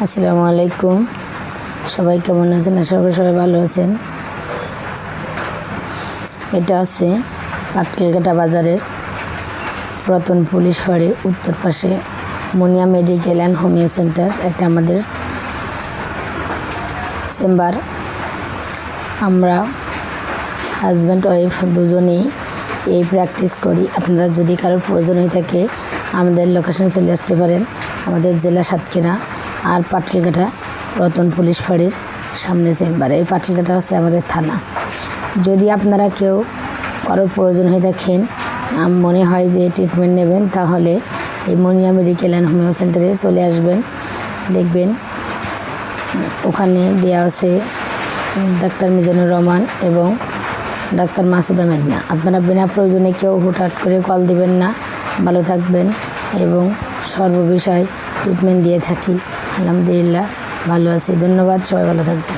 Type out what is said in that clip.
আসসালামু আলাইকুম। সবাই কেমন আছেন? আশা করি সবাই ভালো আছেন। এটা আছে পাটকেলঘাটা বাজারের পুরাতন পুলিশ ফাঁড়ির উত্তর পাশে মুনিয়া মেডিকেল অ্যান্ড হোমিও সেন্টার। এটা আমাদের চেম্বার। আমরা হাজব্যান্ড ওয়াইফ দুজনেই এই প্র্যাকটিস করি। আপনারা যদি কারোর প্রয়োজন হয়ে থাকে আমাদের লোকেশনে চলে আসতে পারেন। আমাদের জেলা সাতক্ষীরা আর পাটকেলঘাটা পুরাতন পুলিশ ফাঁড়ির সামনে চেম্বার। এই পাটকেলঘাটা হচ্ছে আমাদের থানা। যদি আপনারা কেউ কারোর প্রয়োজন হয়ে থাকেন, মনে হয় যে ট্রিটমেন্ট নেবেন, তাহলে এই মুনিয়া মেডিকেল অ্যান্ড হোমিও সেন্টারে চলে আসবেন। দেখবেন ওখানে দেওয়া আছে ডাক্তার মিজানুর রহমান এবং ডাক্তার মাসুদা মেঘনা। আপনারা বিনা প্রয়োজনে কেউ হুটহাট করে কল দিবেন না। ভালো থাকবেন এবং সর্ববিষয় ট্রিটমেন্ট দিয়ে থাকি। আলহামদুলিল্লাহ ভালো আছি। ধন্যবাদ। সবাই ভালো থাকবেন।